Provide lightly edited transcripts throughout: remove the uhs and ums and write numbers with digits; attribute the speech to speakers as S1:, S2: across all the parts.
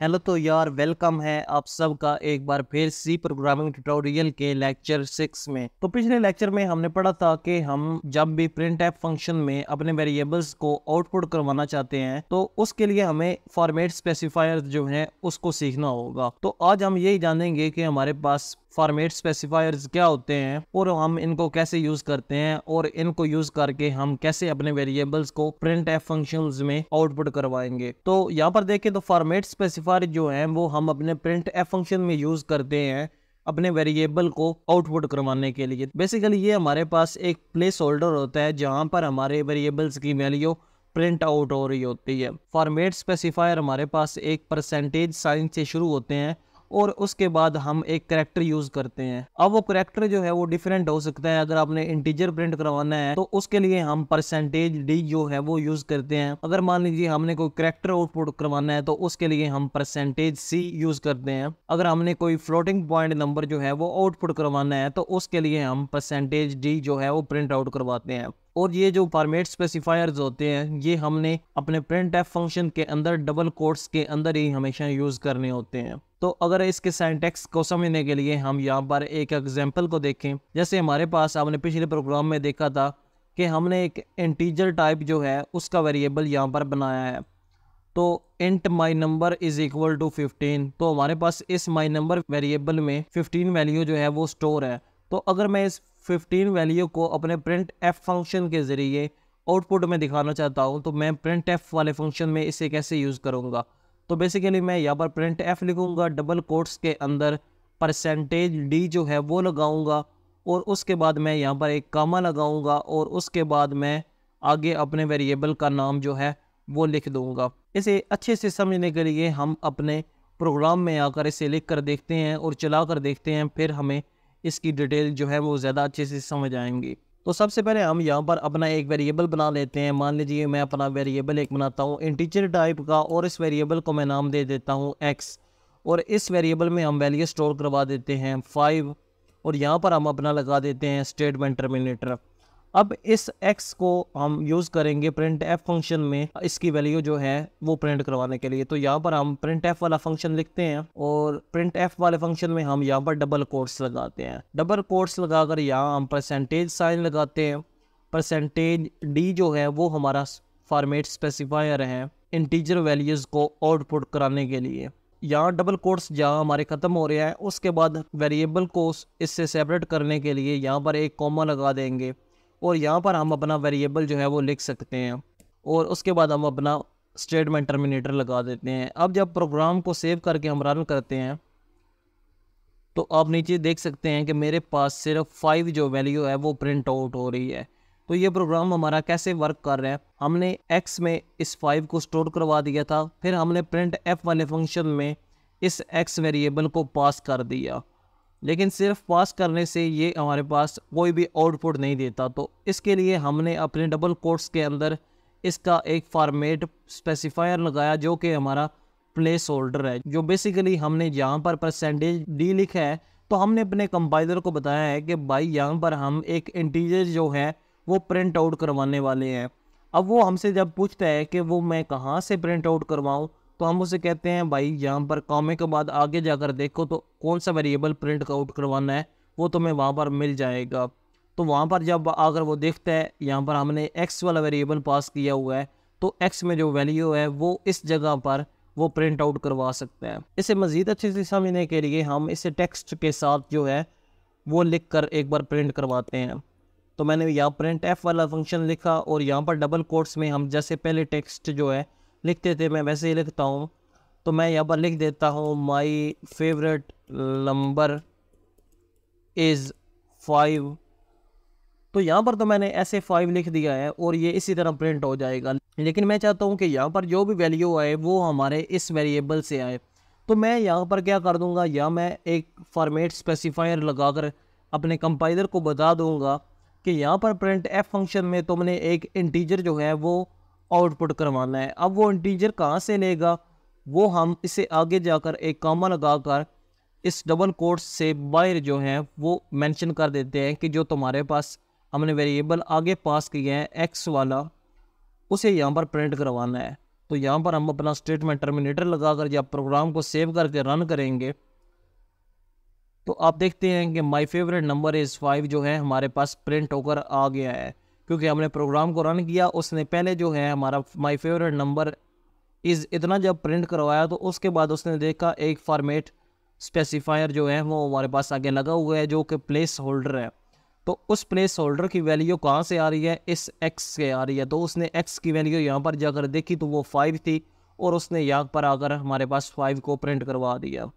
S1: Hello तो यार welcome है आप सबका एक बार फिर सी प्रोग्रामिंग ट्यूटोरियल के लेक्चर 6 में। तो पिछले लेक्चर में हमने पढ़ा था कि हम जब भी प्रिंट एफ फंक्शन में अपने वेरिएबल्स को आउटपुट करवाना चाहते हैं तो उसके लिए हमें फॉर्मेट स्पेसिफायर जो है उसको सीखना होगा। तो आज हम यही जानेंगे कि हमारे पास फॉर्मेट स्पेसिफायर्स क्या होते हैं और हम इनको कैसे यूज करते हैं और इनको यूज करके हम कैसे अपने वेरिएबल्स को प्रिंट एफ फंक्शंस में आउटपुट करवाएंगे। तो यहाँ पर देखें तो फॉर्मेट स्पेसिफायर जो है वो हम अपने प्रिंट एफ फंक्शन में यूज करते हैं अपने वेरिएबल को आउटपुट करवाने के लिए। बेसिकली ये हमारे पास एक प्लेस होल्डर होता है जहाँ पर हमारे वेरिएबल्स की वैल्यू प्रिंट आउट हो रही होती है। फॉर्मेट स्पेसिफायर हमारे पास एक परसेंटेज साइन से शुरू होते हैं और उसके बाद हम एक करैक्टर यूज करते हैं। अब वो करैक्टर जो है वो डिफरेंट हो सकता है। अगर आपने इंटीजर प्रिंट करवाना है तो उसके लिए हम परसेंटेज डी जो है वो यूज करते हैं। अगर मान लीजिए हमने कोई करैक्टर आउटपुट करवाना है तो उसके लिए हम परसेंटेज सी यूज करते हैं। अगर हमने कोई फ्लोटिंग पॉइंट नंबर जो है वो आउटपुट करवाना है तो उसके लिए हम परसेंटेज डी जो है वो प्रिंट आउट करवाते हैं। और ये जो फॉर्मेट स्पेसिफायर्स होते हैं ये हमने अपने प्रिंट एफ फंक्शन के अंदर डबल कोट्स के अंदर ही हमेशा यूज करने होते हैं। तो अगर इसके सिंटैक्स को समझने के लिए हम यहाँ पर एक एग्जांपल को देखें, जैसे हमारे पास आपने पिछले प्रोग्राम में देखा था कि हमने एक इंटीजर टाइप जो है उसका वेरिएबल यहाँ पर बनाया है। तो int my number is equal to 15। तो हमारे पास इस माई नंबर वेरिएबल में 15 वैल्यू जो है वो स्टोर है। तो अगर मैं इस 15 वैल्यू को अपने प्रिंट एफ फंक्शन के जरिए आउटपुट में दिखाना चाहता हूँ तो मैं प्रिंट एफ वाले फंक्शन में इसे कैसे यूज करूँगा। तो बेसिकली मैं यहाँ पर प्रिंट एफ लिखूंगा, डबल कोट्स के अंदर परसेंटेज डी जो है वो लगाऊंगा और उसके बाद मैं यहाँ पर एक कामा लगाऊंगा और उसके बाद मैं आगे अपने वेरिएबल का नाम जो है वो लिख दूंगा। इसे अच्छे से समझने के लिए हम अपने प्रोग्राम में आकर इसे लिख कर देखते हैं और चला कर देखते हैं, फिर हमें इसकी डिटेल जो है वो ज़्यादा अच्छे से समझ आएंगी। तो सबसे पहले हम यहाँ पर अपना एक वेरिएबल बना लेते हैं। मान लीजिए मैं अपना वेरिएबल एक बनाता हूँ इंटीजर टाइप का और इस वेरिएबल को मैं नाम दे देता हूँ x और इस वेरिएबल में हम वैल्यू स्टोर करवा देते हैं 5 और यहाँ पर हम अपना लगा देते हैं स्टेटमेंट टर्मिनेटर। अब इस x को हम यूज़ करेंगे प्रिंट एफ फंक्शन में इसकी वैल्यू जो है वो प्रिंट करवाने के लिए। तो यहाँ पर हम प्रिंट एफ वाला फंक्शन लिखते हैं और प्रिंट एफ वाले फंक्शन में हम यहाँ पर डबल कोट्स लगाते हैं। डबल कोट्स लगाकर यहाँ हम परसेंटेज साइन लगाते हैं। परसेंटेज डी जो है वो हमारा फॉर्मेट स्पेसिफायर है इंटीजर वैल्यूज़ को आउटपुट कराने के लिए। यहाँ डबल कोट्स जहाँ हमारे ख़त्म हो रहा है उसके बाद वेरिएबल को इससे सेपरेट करने के लिए यहाँ पर एक कॉमा लगा देंगे और यहाँ पर हम अपना वेरिएबल जो है वो लिख सकते हैं और उसके बाद हम अपना स्टेटमेंट टर्मिनेटर लगा देते हैं। अब जब प्रोग्राम को सेव करके हम रन करते हैं तो आप नीचे देख सकते हैं कि मेरे पास सिर्फ 5 जो वैल्यू है वो प्रिंट आउट हो रही है। तो ये प्रोग्राम हमारा कैसे वर्क कर रहा है, हमने x में इस 5 को स्टोर करवा दिया था, फिर हमने प्रिंट f वाले फंक्शन में इस x वेरिएबल को पास कर दिया, लेकिन सिर्फ पास करने से ये हमारे पास कोई भी आउटपुट नहीं देता। तो इसके लिए हमने अपने डबल कोट्स के अंदर इसका एक फॉर्मेट स्पेसिफायर लगाया जो कि हमारा प्लेस होल्डर है। जो बेसिकली हमने यहाँ पर परसेंटेज डी लिखा है तो हमने अपने कंपाइलर को बताया है कि भाई यहाँ पर हम एक इंटीजर जो है वो प्रिंट आउट करवाने वाले हैं। अब वो हमसे जब पूछता है कि वो मैं कहाँ से प्रिंट आउट करवाऊँ तो हम उसे कहते हैं भाई यहाँ पर कॉमे के बाद आगे जाकर देखो तो कौन सा वेरिएबल प्रिंट आउट करवाना है वो तुम्हें वहाँ पर मिल जाएगा। तो वहाँ पर जब अगर वो देखता है यहाँ पर हमने x वाला वेरिएबल पास किया हुआ है तो x में जो वैल्यू है वो इस जगह पर वो प्रिंट आउट करवा सकते हैं। इसे मज़ीद अच्छे से समझने के लिए हम इसे टेक्स्ट के साथ जो है वो लिख कर एक बार प्रिंट करवाते हैं। तो मैंने यहाँ प्रिंट एफ वाला फंक्शन लिखा और यहाँ पर डबल कोट्स में हम जैसे पहले टेक्स्ट जो है लिखते थे मैं वैसे ही लिखता हूँ। तो मैं यहाँ पर लिख देता हूँ माई फेवरेट नंबर इज़ 5। तो यहाँ पर तो मैंने ऐसे 5 लिख दिया है और ये इसी तरह प्रिंट हो जाएगा, लेकिन मैं चाहता हूँ कि यहाँ पर जो भी वैल्यू आए वो हमारे इस वेरिएबल से आए। तो मैं यहाँ पर क्या कर दूँगा, या मैं एक फॉर्मेट स्पेसिफायर लगाकर अपने कंपाइलर को बता दूँगा कि यहाँ पर प्रिंट एफ फंक्शन में तुमने एक इंटीजर जो है वो आउटपुट करवाना है। अब वो इंटीजर कहाँ से लेगा वो हम इसे आगे जाकर एक कॉमा लगाकर इस डबल कोट्स से बाहर जो है वो मेंशन कर देते हैं कि जो तुम्हारे पास हमने वेरिएबल आगे पास किया है x वाला उसे यहाँ पर प्रिंट करवाना है। तो यहाँ पर हम अपना स्टेटमेंट टर्मिनेटर लगाकर जब प्रोग्राम को सेव करके रन करेंगे तो आप देखते हैं कि माय फेवरेट नंबर इज़ 5 जो है हमारे पास प्रिंट होकर आ गया है, क्योंकि हमने प्रोग्राम को रन किया, उसने पहले जो है हमारा माय फेवरेट नंबर इज़ इतना जब प्रिंट करवाया तो उसके बाद उसने देखा एक फॉर्मेट स्पेसिफायर जो है वो हमारे पास आगे लगा हुआ है जो कि प्लेस होल्डर है। तो उस प्लेस होल्डर की वैल्यू कहाँ से आ रही है, इस x से आ रही है। तो उसने x की वैल्यू यहाँ पर जाकर देखी तो वो 5 थी और उसने यहाँ पर आकर हमारे पास 5 को प्रिंट करवा दिया।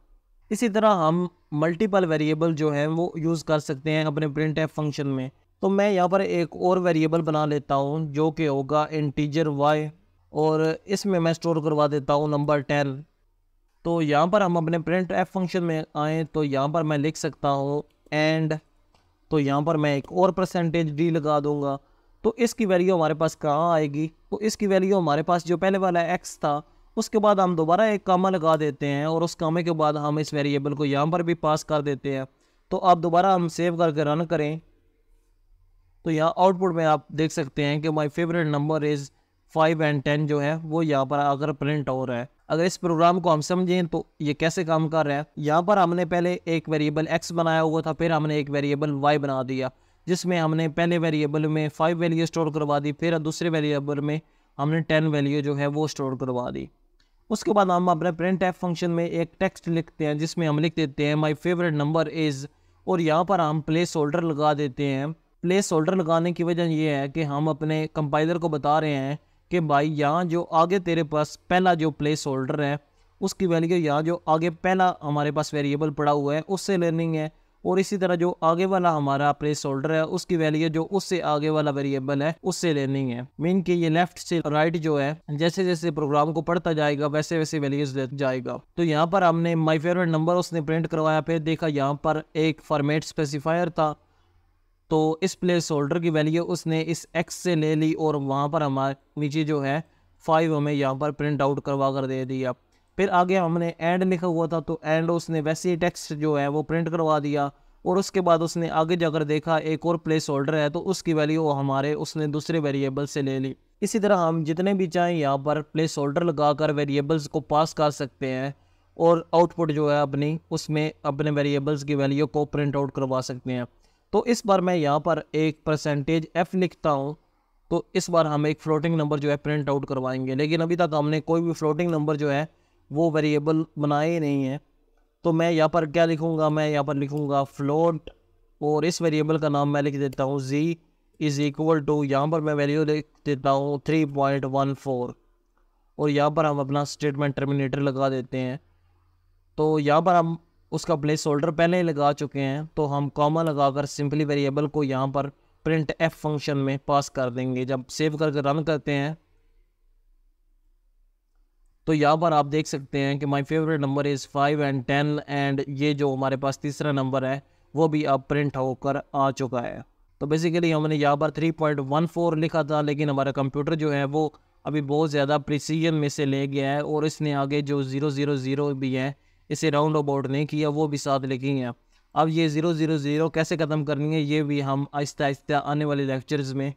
S1: इसी तरह हम मल्टीपल वेरिएबल जो है वो यूज़ कर सकते हैं अपने प्रिंट एफ फंक्शन में। तो मैं यहाँ पर एक और वेरिएबल बना लेता हूँ जो कि होगा इंटीजर y, और इसमें मैं स्टोर करवा देता हूँ नंबर 10। तो यहाँ पर हम अपने प्रिंट एफ फंक्शन में आएँ तो यहाँ पर मैं लिख सकता हूँ एंड, तो यहाँ पर मैं एक और %d लगा दूंगा। तो इसकी वैल्यू हमारे पास कहाँ आएगी, तो इसकी वैल्यू हमारे पास जो पहले वाला x था उसके बाद हम दोबारा एक कामा लगा देते हैं और उस कामे के बाद हम इस वेरिएबल को यहाँ पर भी पास कर देते हैं। तो आप दोबारा हम सेव करके रन करें तो यहाँ आउटपुट में आप देख सकते हैं कि my favourite number is 5 and 10 जो है वो यहाँ पर आकर प्रिंट हो रहा है। अगर इस प्रोग्राम को हम समझें तो ये कैसे काम कर रहा है, यहाँ पर हमने पहले एक वेरिएबल x बनाया हुआ था, फिर हमने एक वेरिएबल y बना दिया जिसमें हमने पहले वेरिएबल में 5 वैल्यू स्टोर करवा दी, फिर दूसरे वेरिएबल में हमने 10 वैल्यू जो है वो स्टोर करवा दी। उसके बाद हम अपने प्रिंट एफ फंक्शन में एक टेक्स्ट लिखते हैं जिसमें हम लिख देते हैं माय फेवरेट नंबर इज़, और यहाँ पर हम प्लेस होल्डर लगा देते हैं। प्लेस होल्डर लगाने की वजह ये है कि हम अपने कंपाइलर को बता रहे हैं कि भाई यहाँ जो आगे तेरे पास पहला जो प्लेस होल्डर है उसकी वैल्यू यहाँ जो आगे पहला हमारे पास वेरिएबल पड़ा हुआ है उससे लेनी है, और इसी तरह जो आगे वाला हमारा प्लेस होल्डर है उसकी वैल्यू जो उससे आगे वाला वेरिएबल है उससे लेनी है। मीन कि ये लेफ्ट से राइट जो है जैसे जैसे प्रोग्राम को पढ़ता जाएगा वैसे वैसे वैल्यूज लेता जाएगा। तो यहाँ पर हमने माय फेवरेट नंबर उसने प्रिंट करवाया, फिर देखा यहाँ पर एक फॉर्मेट स्पेसिफायर था तो इस प्लेस होल्डर की वैल्यू उसने इस x से ले ली और वहाँ पर हमारे नीचे जो है 5 हमें यहाँ पर प्रिंट आउट करवा कर दे दिया। फिर आगे हमने एंड लिखा हुआ था तो एंड उसने वैसे ही टेक्स्ट जो है वो प्रिंट करवा दिया, और उसके बाद उसने आगे जाकर देखा एक और प्लेस होल्डर है तो उसकी वैल्यू हमारे उसने दूसरे वेरिएबल से ले ली। इसी तरह हम जितने भी चाहें यहाँ पर प्लेस होल्डर लगाकर वेरिएबल्स को पास कर सकते हैं और आउटपुट जो है अपनी उसमें अपने वेरिएबल्स की वैल्यू को प्रिंट आउट करवा सकते हैं। तो इस बार मैं यहाँ पर एक %f लिखता हूँ, तो इस बार हम एक फ्लोटिंग नंबर जो है प्रिंट आउट करवाएंगे, लेकिन अभी तक हमने कोई भी फ्लोटिंग नंबर जो है वो वेरिएबल बनाए ही नहीं है। तो मैं यहाँ पर क्या लिखूँगा, मैं यहाँ पर लिखूँगा फ्लोट, और इस वेरिएबल का नाम मैं लिख देता हूँ z इज़ इक्वल टू, यहाँ पर मैं वैल्यू लिख देता हूँ 3.14, और यहाँ पर हम अपना स्टेटमेंट टर्मिनेटर लगा देते हैं। तो यहाँ पर हम उसका प्लेस होल्डर पहले ही लगा चुके हैं तो हम कॉमा लगाकर सिंपली वेरिएबल को यहाँ पर प्रिंट एफ फंक्शन में पास कर देंगे। जब सेव करके रन करते हैं तो यहाँ पर आप देख सकते हैं कि my favourite number is 5 and 10, and ये जो हमारे पास तीसरा नंबर है वो भी अब प्रिंट होकर आ चुका है। तो बेसिकली हमने यहाँ पर 3.14 लिखा था, लेकिन हमारा कंप्यूटर जो है वो अभी बहुत ज़्यादा प्रिसीजन में से ले गया है और इसने आगे जो 000 भी है इसे राउंड अबाउट नहीं किया, वो भी साथ लिखी हैं। अब ये 000 कैसे ख़त्म करनी है ये भी हम आहिस्ता आहिस्ता आने वाले लेक्चर्स में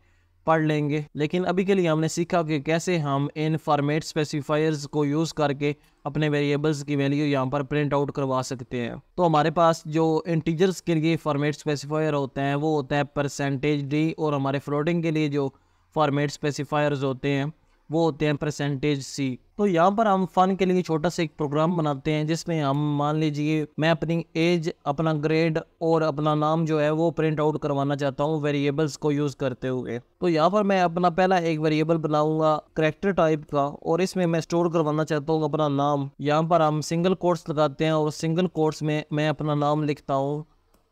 S1: पढ़ लेंगे, लेकिन अभी के लिए हमने सीखा कि कैसे हम इन फॉर्मेट स्पेसिफायर्स को यूज़ करके अपने वेरिएबल्स की वैल्यू यहाँ पर प्रिंट आउट करवा सकते हैं। तो हमारे पास जो इंटीजर्स के लिए फॉर्मेट स्पेसिफायर होते हैं वो होता है %d, और हमारे फ्लोटिंग के लिए जो फॉर्मेट स्पेसिफायर्स होते हैं वो होते हैं %c। तो यहाँ पर हम फ़न के लिए छोटा सा एक प्रोग्राम बनाते हैं जिसमें हम मान लीजिए मैं अपनी एज, अपना ग्रेड और अपना नाम जो है वो प्रिंट आउट करवाना चाहता हूँ वेरिएबल्स को यूज़ करते हुए। तो यहाँ पर मैं अपना पहला एक वेरिएबल बनाऊंगा करैक्टर टाइप का, और इसमें मैं स्टोर करवाना चाहता हूँ अपना नाम। यहाँ पर हम सिंगल कोट्स लगाते हैं और सिंगल कोट्स में मैं अपना नाम लिखता हूँ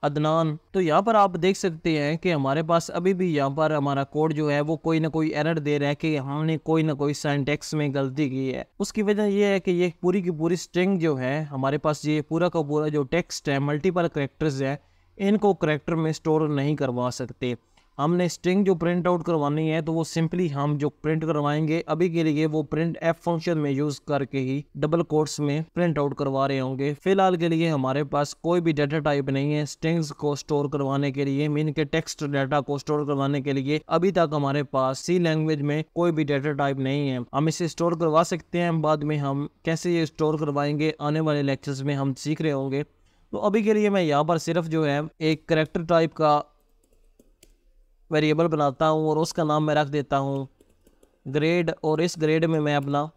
S1: अदनान। तो यहाँ पर आप देख सकते हैं कि हमारे पास अभी भी यहाँ पर हमारा कोड जो है वो कोई ना कोई एरर दे रहा है कि हमने कोई ना कोई सिंटैक्स में गलती की है। उसकी वजह ये है कि ये पूरी की पूरी स्ट्रिंग जो है हमारे पास, ये पूरा का पूरा जो टेक्स्ट है मल्टीपल करैक्टर्स है, इनको करैक्टर में स्टोर नहीं करवा सकते। हमने स्ट्रिंग जो प्रिंट आउट करवानी है तो वो सिंपली हम जो प्रिंट करवाएंगे अभी के लिए वो प्रिंट एफ फंक्शन में यूज करके ही डबल कोट्स में प्रिंट आउट करवा रहे होंगे। फिलहाल के लिए हमारे पास कोई भी डाटा टाइप नहीं है स्ट्रिंग्स को स्टोर करवाने के लिए, मीन के टेक्स्ट डाटा को स्टोर करवाने के लिए अभी तक हमारे पास सी लैंग्वेज में कोई भी डाटा टाइप नहीं है। हम इसे स्टोर करवा सकते हैं, बाद में हम कैसे ये स्टोर करवाएंगे आने वाले लेक्चर्स में हम सीख रहे होंगे। तो अभी के लिए मैं यहाँ पर सिर्फ जो है एक कैरेक्टर टाइप का वेरिएबल बनाता हूँ और उसका नाम मैं रख देता हूँ ग्रेड, और इस ग्रेड में मैं अपना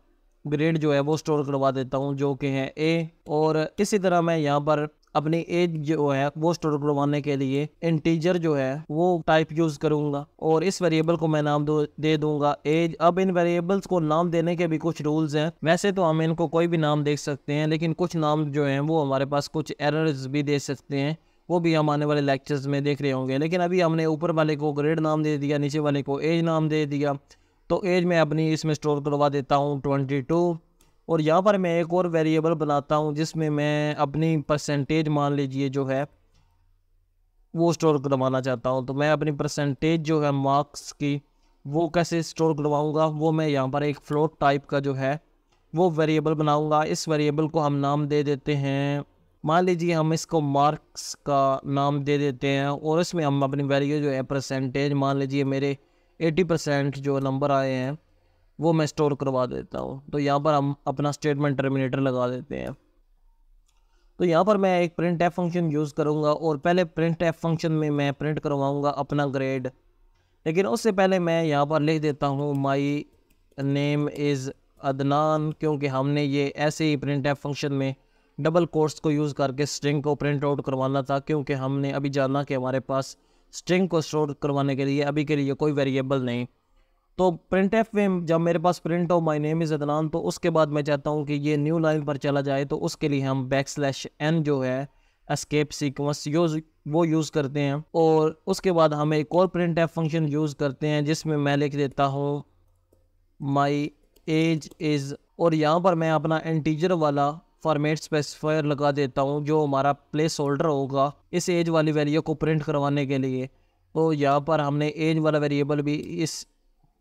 S1: ग्रेड जो है वो स्टोर करवा देता हूँ जो कि है ए। और इसी तरह मैं यहाँ पर अपनी एज जो है वो स्टोर करवाने के लिए इंटीजर जो है वो टाइप यूज करूंगा और इस वेरिएबल को मैं नाम दे दूंगा एज। अब इन वेरिएबल्स को नाम देने के भी कुछ रूल्स हैं। वैसे तो हम इनको कोई भी नाम देख सकते हैं, लेकिन कुछ नाम जो हैं वो हमारे पास कुछ एरर्स भी दे सकते हैं, वो भी हम आने वाले लेक्चर्स में देख रहे होंगे। लेकिन अभी हमने ऊपर वाले को ग्रेड नाम दे दिया, नीचे वाले को एज नाम दे दिया, तो एज में अपनी इसमें स्टोर करवा देता हूँ 22। और यहाँ पर मैं एक और वेरिएबल बनाता हूँ जिसमें मैं अपनी परसेंटेज मान लीजिए जो है वो स्टोर करवाना चाहता हूँ। तो मैं अपनी परसेंटेज जो है मार्क्स की वो कैसे स्टोर करवाऊँगा, वो मैं यहाँ पर एक फ्लोट टाइप का जो है वो वेरिएबल बनाऊँगा। इस वेरिएबल को हम नाम दे देते हैं, मान लीजिए हम इसको मार्क्स का नाम दे देते हैं, और इसमें हम अपनी वैल्यू जो है परसेंटेज मान लीजिए मेरे 80% जो नंबर आए हैं वो मैं स्टोर करवा देता हूँ। तो यहाँ पर हम अपना स्टेटमेंट टर्मिनेटर लगा देते हैं। तो यहाँ पर मैं एक प्रिंट एफ फंक्शन यूज़ करूँगा और पहले प्रिंट एफ फंक्शन में मैं प्रिंट करवाऊँगा अपना ग्रेड, लेकिन उससे पहले मैं यहाँ पर लिख देता हूँ माई नेम इज़ अदनान, क्योंकि हमने ये ऐसे ही प्रिंट एफ फंक्शन में डबल कोट्स को यूज़ करके स्ट्रिंग को प्रिंट आउट करवाना था, क्योंकि हमने अभी जाना कि हमारे पास स्ट्रिंग को स्टोर करवाने के लिए अभी के लिए कोई वेरिएबल नहीं। तो प्रिंट एफ में जब मेरे पास प्रिंट हो माई नेम इज़ अदनान, तो उसके बाद मैं चाहता हूँ कि ये न्यू लाइन पर चला जाए, तो उसके लिए हम \n जो है एस्केप सीक्वेंस वो यूज़ करते हैं। और उसके बाद हम एक और प्रिंट एफ फंक्शन यूज़ करते हैं जिसमें मैं लिख देता हूँ माई एज इज़, और यहाँ पर मैं अपना इंटीजर वाला फॉर्मेट स्पेसिफायर लगा देता हूँ जो हमारा प्लेस होल्डर होगा इस एज वाली वैल्यू को प्रिंट करवाने के लिए। तो यहाँ पर हमने एज वाला वेरिएबल भी इस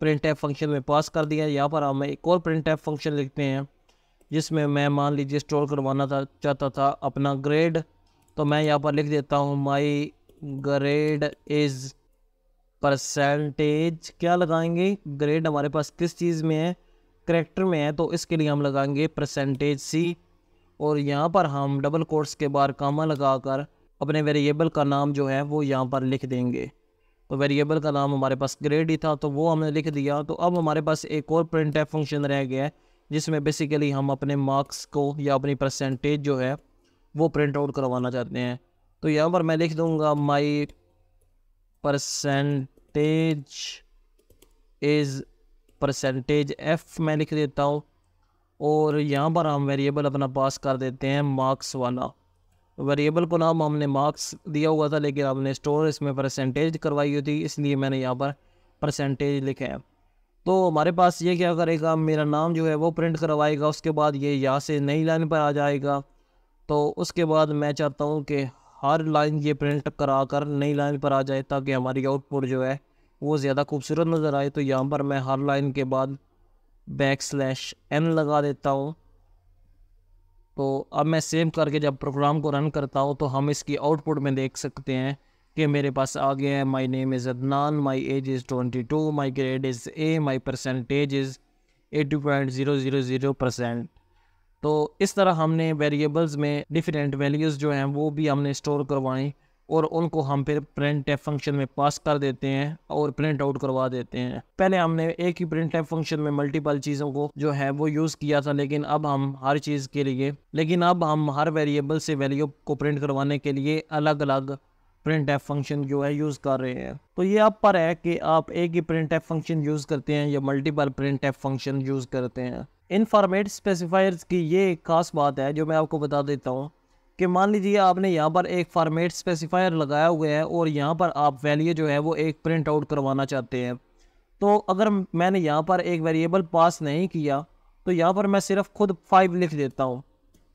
S1: प्रिंट एफ फंक्शन में पास कर दिया। यहाँ पर हम एक और प्रिंट एफ फंक्शन लिखते हैं जिसमें मैं मान लीजिए स्टोर करवाना चाहता था अपना ग्रेड। तो मैं यहाँ पर लिख देता हूँ माई ग्रेड इज़ परसेंटेज। क्या लगाएंगे, ग्रेड हमारे पास किस चीज़ में है, करैक्टर में है, तो इसके लिए हम लगाएंगे परसेंटेज सी। और यहाँ पर हम डबल कोट्स के बाद कामा लगाकर अपने वेरिएबल का नाम जो है वो यहाँ पर लिख देंगे। तो वेरिएबल का नाम हमारे पास ग्रेड ही था तो वो हमने लिख दिया। तो अब हमारे पास एक और प्रिंट एफ फंक्शन रह गया है जिसमें बेसिकली हम अपने मार्क्स को या अपनी परसेंटेज जो है वो प्रिंट आउट करवाना चाहते हैं। तो यहाँ पर मैं लिख दूँगा माई परसेंटेज इज़ परसेंटेज एफ मैं लिख देता हूँ, और यहाँ पर हम वेरिएबल अपना पास कर देते हैं मार्क्स वाला। वेरिएबल को नाम हमने मार्क्स दिया हुआ था, लेकिन हमने स्टोर इसमें परसेंटेज करवाई हुई थी, इसलिए मैंने यहाँ पर परसेंटेज लिखा है। तो हमारे पास ये क्या करेगा, मेरा नाम जो है वो प्रिंट करवाएगा, उसके बाद ये यहाँ से नई लाइन पर आ जाएगा। तो उसके बाद मैं चाहता हूँ कि हर लाइन ये प्रिंट करा कर नई लाइन पर आ जाए ताकि हमारी आउटपुट जो है वो ज़्यादा खूबसूरत नज़र आए। तो यहाँ पर मैं हर लाइन के बाद \n लगा देता हूँ। तो अब मैं सेव करके जब प्रोग्राम को रन करता हूँ तो हम इसकी आउटपुट में देख सकते हैं कि मेरे पास आ गया है my name is Adnan, my age is 22, my grade is a, my percentage is 80.000%। तो इस तरह हमने वेरिएबल्स में डिफरेंट वैल्यूज़ जो हैं वो भी हमने स्टोर करवाएं और उनको हम फिर प्रिंट एफ फंक्शन में पास कर देते हैं और प्रिंट आउट करवा देते हैं। पहले हमने एक ही प्रिंट एफ फंक्शन में मल्टीपल चीज़ों को जो है वो यूज़ किया था, लेकिन अब हम हर वेरिएबल से वैल्यू को प्रिंट करवाने के लिए अलग अलग प्रिंट एफ फंक्शन जो है यूज़ कर रहे हैं। तो ये आप पर है कि आप एक ही प्रिंट एफ फंक्शन यूज़ करते हैं या multiple print F function use करते हैं। इन फॉर्मेट स्पेसिफायर्स की ये एक खास बात है जो मैं आपको बता देता हूँ कि मान लीजिए आपने यहाँ पर एक फॉर्मेट स्पेसिफायर लगाया हुआ है और यहाँ पर आप वैल्यू जो है वो एक प्रिंट आउट करवाना चाहते हैं। तो अगर मैंने यहाँ पर एक वेरिएबल पास नहीं किया तो यहाँ पर मैं सिर्फ खुद 5 लिख देता हूँ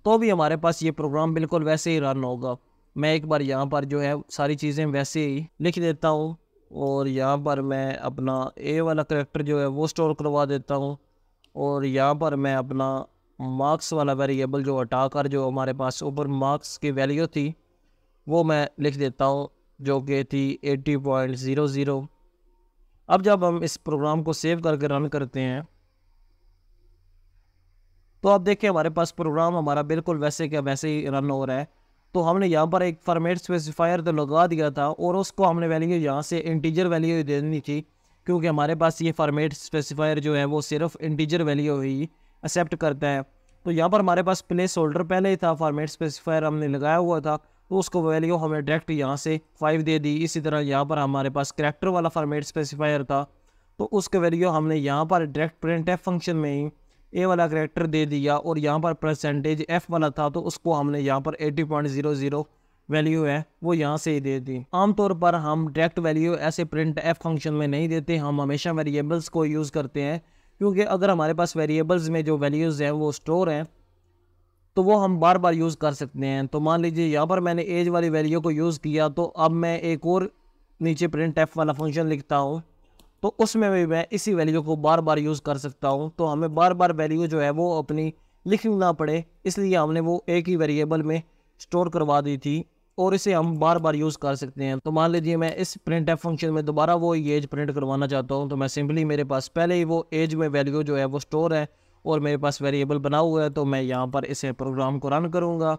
S1: तो भी हमारे पास ये प्रोग्राम बिल्कुल वैसे ही रन होगा। मैं एक बार यहाँ पर जो है सारी चीज़ें वैसे ही लिख देता हूँ और यहाँ पर मैं अपना ए वाला करेक्टर जो है वो स्टोर करवा देता हूँ। और यहाँ पर मैं अपना मार्क्स वाला वेरिएबल जो हटाकर जो हमारे पास ऊपर मार्क्स की वैल्यू थी वो मैं लिख देता हूँ, जो कि थी 80.00। अब जब हम इस प्रोग्राम को सेव करके रन करते हैं तो आप देखिए हमारे पास प्रोग्राम हमारा बिल्कुल वैसे क्या वैसे ही रन हो रहा है। तो हमने यहाँ पर एक फॉर्मेट स्पेसिफायर तो लगा दिया था और उसको हमने वैल्यू यहाँ से इंटीजर वैल्यू ही देनी थी, क्योंकि हमारे पास ये फॉर्मेट स्पेसिफायर जो है वो सिर्फ इंटीजर वैल्यू ही एक्सेप्ट करता है। तो यहाँ पर हमारे पास प्लेस होल्डर पहले ही था, फॉर्मेट स्पेसिफायर हमने लगाया हुआ था, तो उसको वैल्यू हमें डायरेक्ट यहाँ से 5 दे दी। इसी तरह यहाँ पर हमारे पास करैक्टर वाला फॉर्मेट स्पेसिफायर था, तो उसके वैल्यू हमने यहाँ पर डायरेक्ट प्रिंट एफ फंक्शन में ही ए वाला करैक्टर दे दिया। और यहाँ पर परसेंटेज एफ वाला था, तो उसको हमने यहाँ पर 80.00 वैल्यू है वो यहाँ से ही दे दी। आमतौर पर हम डायरेक्ट वैल्यू ऐसे प्रिंट एफ फंक्शन में नहीं देते, हम हमेशा वेरिएबल्स को यूज़ करते हैं, क्योंकि अगर हमारे पास वेरिएबल्स में जो वैल्यूज़ हैं वो स्टोर हैं तो वो हम बार बार यूज़ कर सकते हैं। तो मान लीजिए यहाँ पर मैंने एज वाली वैल्यू को यूज़ किया, तो अब मैं एक और नीचे प्रिंट एफ वाला फंक्शन लिखता हूँ, तो उसमें भी मैं इसी वैल्यू को बार बार यूज़ कर सकता हूँ। तो हमें बार बार वैल्यू जो है वो अपनी लिखनी ना पड़े, इसलिए हमने वो एक ही वेरिएबल में स्टोर करवा दी थी और इसे हम बार बार यूज़ कर सकते हैं। तो मान लीजिए मैं इस प्रिंट एफ फंक्शन में दोबारा वो एज प्रिंट करवाना चाहता हूँ, तो मैं सिंपली मेरे पास पहले ही वो एज में वैल्यू जो है वो स्टोर है और मेरे पास वेरिएबल बना हुआ है, तो मैं यहाँ पर इसे प्रोग्राम को रन करूँगा।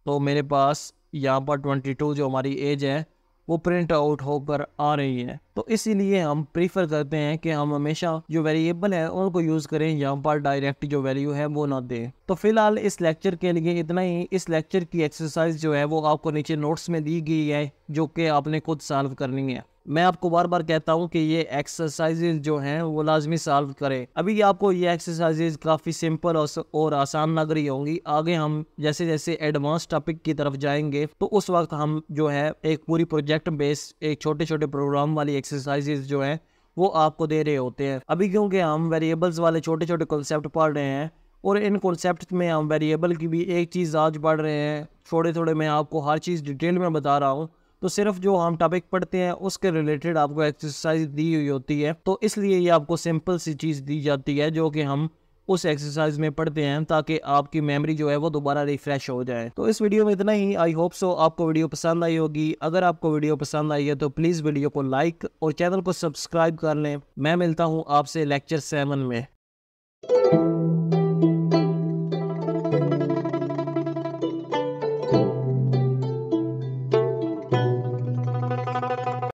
S1: तो मेरे पास यहाँ पर 22 जो हमारी एज है वो प्रिंट आउट होकर आ रही है। तो इसीलिए हम प्रीफर करते हैं कि हम हमेशा जो वेरिएबल है उनको यूज़ करें, यहाँ पर डायरेक्ट जो वैल्यू है वो ना दें। तो फिलहाल इस लेक्चर के लिए इतना ही। इस लेक्चर की एक्सरसाइज जो है वो आपको नीचे नोट्स में दी गई है, जो कि आपने खुद सॉल्व करनी है। मैं आपको बार बार कहता हूँ कि ये एक्सरसाइजेज जो हैं वो लाजमी सॉल्व करें। अभी आपको ये एक्सरसाइजेज काफ़ी सिंपल और आसान लग रही होंगी। आगे हम जैसे जैसे एडवांस टॉपिक की तरफ जाएंगे तो उस वक्त हम जो है एक पूरी प्रोजेक्ट बेस्ड एक छोटे छोटे प्रोग्राम वाली एक्सरसाइजेज जो है वो आपको दे रहे होते हैं। अभी क्योंकि हम वेरिएबल्स वाले छोटे छोटे कॉन्सेप्ट पढ़ रहे हैं और इन कॉन्सेप्ट में हम वेरिएबल की भी एक चीज़ आज पढ़ रहे हैं, थोड़े थोड़े मैं आपको हर चीज़ डिटेल में बता रहा हूँ। तो सिर्फ जो हम टॉपिक पढ़ते हैं उसके रिलेटेड आपको एक्सरसाइज दी हुई होती है, तो इसलिए ये आपको सिंपल सी चीज़ दी जाती है जो कि हम उस एक्सरसाइज में पढ़ते हैं, ताकि आपकी मेमोरी जो है वो दोबारा रिफ्रेश हो जाए। तो इस वीडियो में इतना ही। आई होप सो आपको वीडियो पसंद आई होगी। अगर आपको वीडियो पसंद आई है तो प्लीज़ वीडियो को लाइक और चैनल को सब्सक्राइब कर लें। मैं मिलता हूँ आपसे लेक्चर 7 में।